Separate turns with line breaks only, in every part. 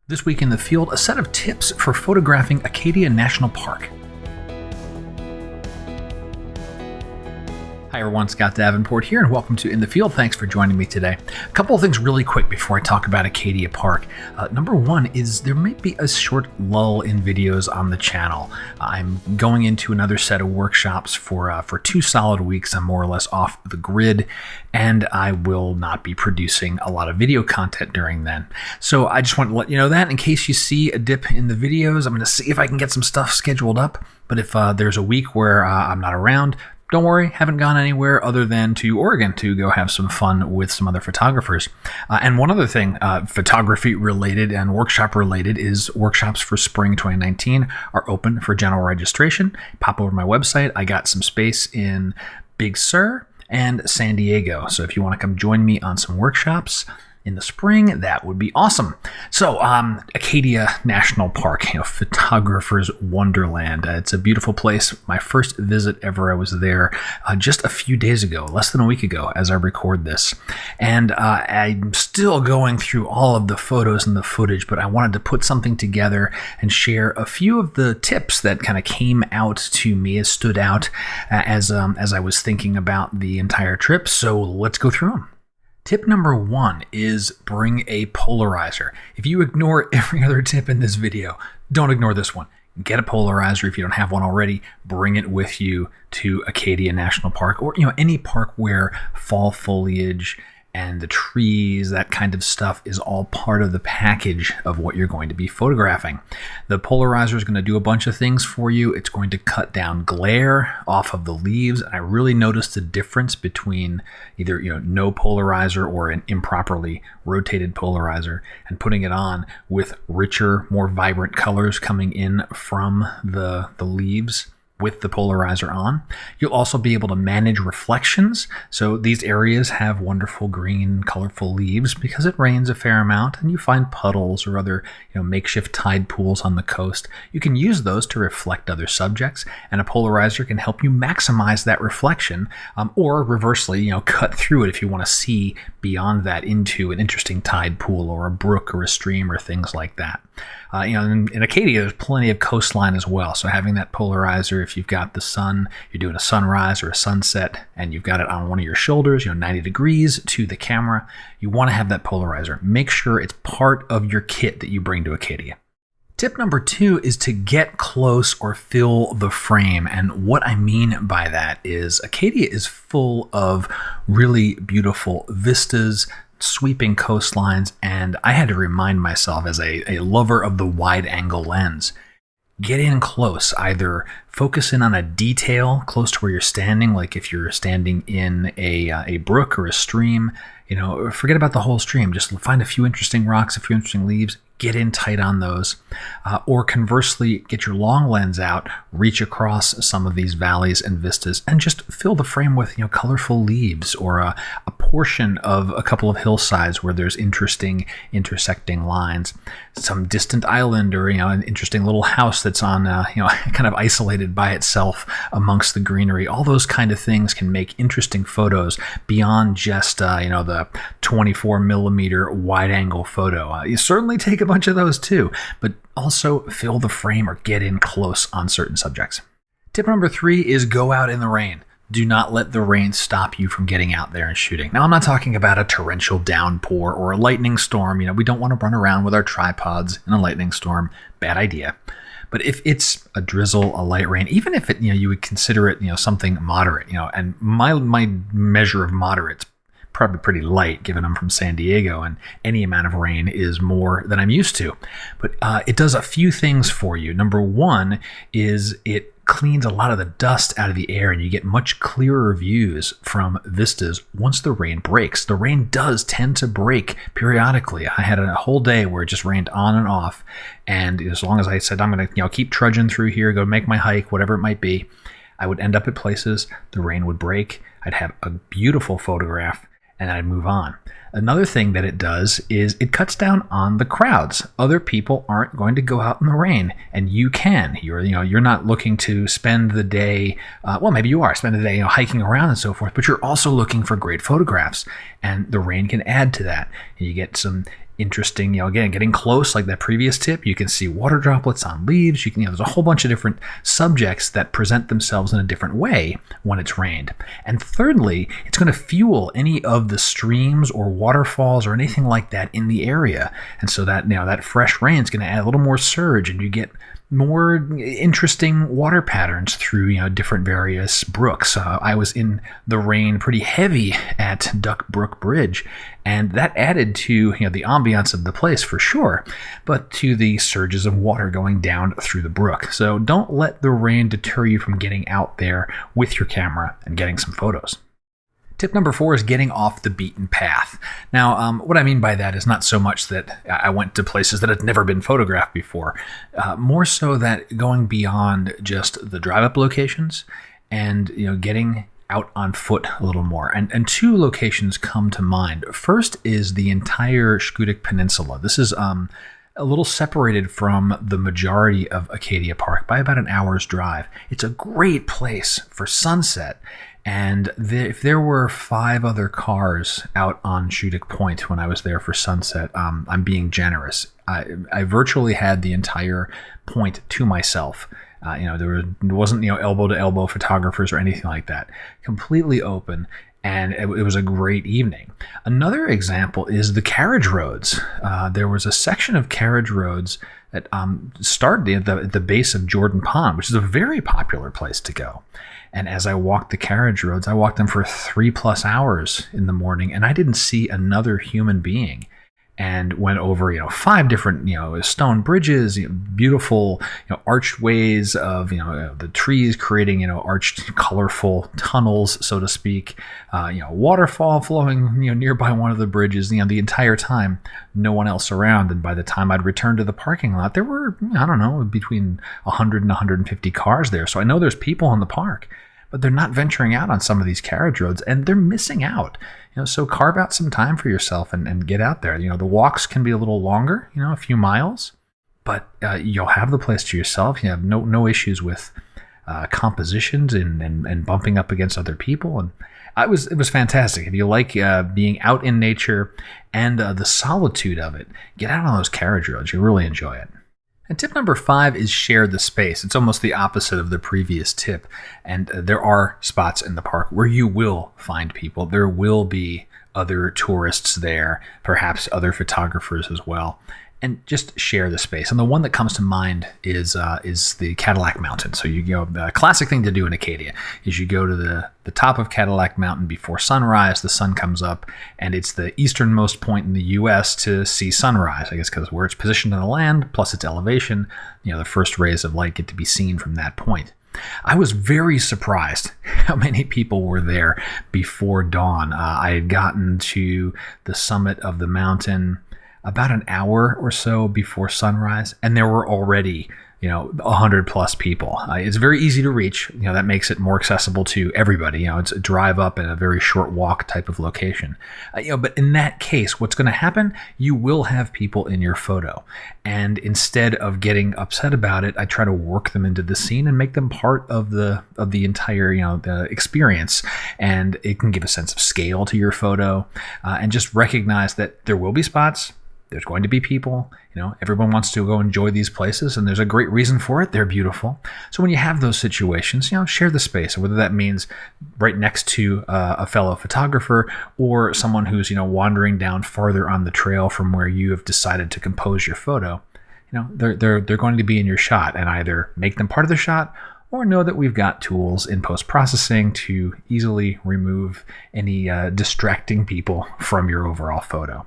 This week in the field, a set of tips for photographing Acadia National Park. Hi everyone, Scott Davenport here, and welcome to In the Field. Thanks for joining me today. A couple of things really quick before I talk about Acadia Park. Number one is there might be a short lull in videos on the channel. I'm going into another set of workshops for 2 solid weeks. I'm more or less off the grid, and I will not be producing a lot of video content during then. So I just want to let you know that in case you see a dip in the videos. I'm going to see if I can get some stuff scheduled up, but if there's a week where I'm not around, don't worry, haven't gone anywhere other than to Oregon to go have some fun with some other photographers. And one other thing, photography related and workshop related, is workshops for spring 2019 are open for general registration. Pop over to my website. I got some space in Big Sur and San Diego. So if you want to come join me on some workshops in the spring, that would be awesome. So, Acadia National Park, photographer's wonderland. It's a beautiful place. My first visit ever, I was there just a few days ago, less than a week ago as I record this. And I'm still going through all of the photos and the footage, but I wanted to put something together and share a few of the tips that kind of came out to me, as stood out as I was thinking about the entire trip. So let's go through them. Tip number 1 is bring a polarizer. If you ignore every other tip in this video, don't ignore this one. Get a polarizer if you don't have one already. Bring it with you to Acadia National Park, or any park where fall foliage and the trees, that kind of stuff, is all part of the package of what you're going to be photographing. The polarizer is going to do a bunch of things for you. It's going to cut down glare off of the leaves. And I really noticed the difference between either no polarizer or an improperly rotated polarizer, and putting it on with richer, more vibrant colors coming in from the leaves with the polarizer on. You'll also be able to manage reflections. So these areas have wonderful green, colorful leaves because it rains a fair amount, and you find puddles or other makeshift tide pools on the coast. You can use those to reflect other subjects, and a polarizer can help you maximize that reflection, or reversely, cut through it if you want to see beyond that into an interesting tide pool or a brook or a stream or things like that. In Acadia, there's plenty of coastline as well. So having that polarizer, if you've got the sun, you're doing a sunrise or a sunset, and you've got it on one of your shoulders, 90 degrees to the camera, you want to have that polarizer. Make sure it's part of your kit that you bring to Acadia. Tip number 2 is to get close or fill the frame. And what I mean by that is Acadia is full of really beautiful vistas, sweeping coastlines, and I had to remind myself, as a lover of the wide angle lens, get in close. Either focus in on a detail close to where you're standing, like if you're standing in a brook or a stream, forget about the whole stream. Just find a few interesting rocks, a few interesting leaves, get in tight on those. Or conversely, get your long lens out, reach across some of these valleys and vistas, and just fill the frame with colorful leaves, or a portion of a couple of hillsides where there's interesting intersecting lines. Some distant island, or an interesting little house that's on kind of isolated by itself amongst the greenery. All those kind of things can make interesting photos beyond just the 24 millimeter wide angle photo. You certainly take a bunch of those too, but also fill the frame or get in close on certain subjects. Tip number 3 is go out in the rain. Do not let the rain stop you from getting out there and shooting. Now, I'm not talking about a torrential downpour or a lightning storm. We don't want to run around with our tripods in a lightning storm. Bad idea. But if it's a drizzle, a light rain, even if it, you would consider it, something moderate, and my measure of moderate's probably pretty light, given I'm from San Diego, and any amount of rain is more than I'm used to. But it does a few things for you. Number 1 is it cleans a lot of the dust out of the air, and you get much clearer views from vistas once the rain breaks. The rain does tend to break periodically. I had a whole day where it just rained on and off, and as long as I said I'm going to keep trudging through here, go make my hike, whatever it might be, I would end up at places, the rain would break, I'd have a beautiful photograph, and I'd move on. Another thing that it does is it cuts down on the crowds. Other people aren't going to go out in the rain, and you can. You're not looking to spend the day, well, maybe you are, spend the day hiking around and so forth, but you're also looking for great photographs, and the rain can add to that. You get some interesting, again, getting close, like that previous tip, you can see water droplets on leaves. You can, there's a whole bunch of different subjects that present themselves in a different way when it's rained. And thirdly, it's going to fuel any of the streams or waterfalls or anything like that in the area. And so that, that fresh rain is going to add a little more surge, and you get more interesting water patterns through different various brooks. I was in the rain pretty heavy at Duck Brook Bridge, and that added to the ambiance of the place for sure, but to the surges of water going down through the brook. So don't let the rain deter you from getting out there with your camera and getting some photos. Tip number 4 is getting off the beaten path. Now, what I mean by that is not so much that I went to places that had never been photographed before, more so that going beyond just the drive-up locations and getting out on foot a little more. And 2 locations come to mind. First is the entire Schuylkill Peninsula. This is a little separated from the majority of Acadia Park by about an hour's drive. It's a great place for sunset. And if there were 5 other cars out on Schuylkill Point when I was there for sunset, I'm being generous. I virtually had the entire point to myself. There wasn't elbow to elbow photographers or anything like that. Completely open, and it was a great evening. Another example is the carriage roads. There was a section of carriage roads that started at the base of Jordan Pond, which is a very popular place to go. And as I walked the carriage roads, I walked them for 3+ hours in the morning, and I didn't see another human being. And went over, 5 different, stone bridges, beautiful, archways of, the trees creating, arched, colorful tunnels, so to speak. Waterfall flowing, nearby one of the bridges. The entire time, no one else around. And by the time I'd returned to the parking lot, there were, between 100 and 150 cars there. So I know there's people in the park, but they're not venturing out on some of these carriage roads, and they're missing out. So carve out some time for yourself and get out there. The walks can be a little longer, a few miles, but you'll have the place to yourself. You have no issues with compositions and bumping up against other people. And it was fantastic. If you like being out in nature and the solitude of it, get out on those carriage roads. You'll really enjoy it. And tip number 5 is share the space. It's almost the opposite of the previous tip. And there are spots in the park where you will find people. There will be other tourists there, perhaps other photographers as well. And just share the space. And the one that comes to mind is the Cadillac Mountain. So you go, the classic thing to do in Acadia is you go to the top of Cadillac Mountain before sunrise. The sun comes up, and it's the easternmost point in the U.S. to see sunrise, I guess, because where it's positioned on the land, plus its elevation, the first rays of light get to be seen from that point. I was very surprised how many people were there before dawn. I had gotten to the summit of the mountain about an hour or so before sunrise, and there were already 100+ people. It's very easy to reach. That makes it more accessible to everybody. It's a drive up and a very short walk type of location. But in that case, what's going to happen? You will have people in your photo, and instead of getting upset about it, I try to work them into the scene and make them part of the entire the experience. And it can give a sense of scale to your photo, and just recognize that there will be spots. There's going to be people, everyone wants to go enjoy these places, and there's a great reason for it. They're beautiful. So when you have those situations, share the space, whether that means right next to a fellow photographer or someone who's, wandering down farther on the trail from where you have decided to compose your photo. They're going to be in your shot, and either make them part of the shot or know that we've got tools in post-processing to easily remove any distracting people from your overall photo.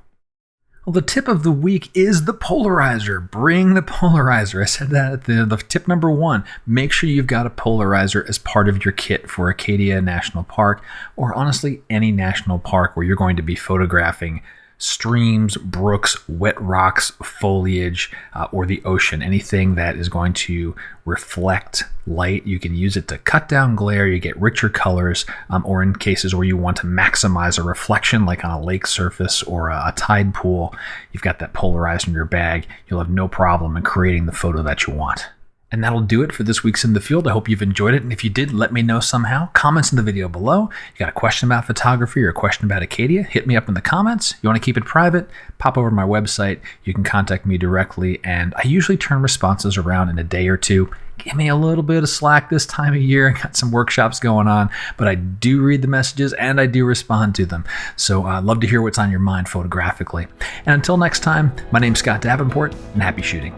Well, the tip of the week is the polarizer. Bring the polarizer. I said that at the tip number 1. Make sure you've got a polarizer as part of your kit for Acadia National Park, or honestly any national park where you're going to be photographing streams, brooks, wet rocks, foliage, or the ocean. Anything that is going to reflect light. You can use it to cut down glare. You get richer colors, or in cases where you want to maximize a reflection, like on a lake surface or a tide pool, you've got that polarizer in your bag. You'll have no problem in creating the photo that you want. And that'll do it for this week's In the Field. I hope you've enjoyed it. And if you did, let me know somehow. Comments in the video below. You got a question about photography or a question about Acadia, hit me up in the comments. You want to keep it private, pop over to my website. You can contact me directly. And I usually turn responses around in a day or two. Give me a little bit of slack this time of year. I got some workshops going on, but I do read the messages and I do respond to them. So I'd love to hear what's on your mind photographically. And until next time, my name's Scott Davenport, and happy shooting.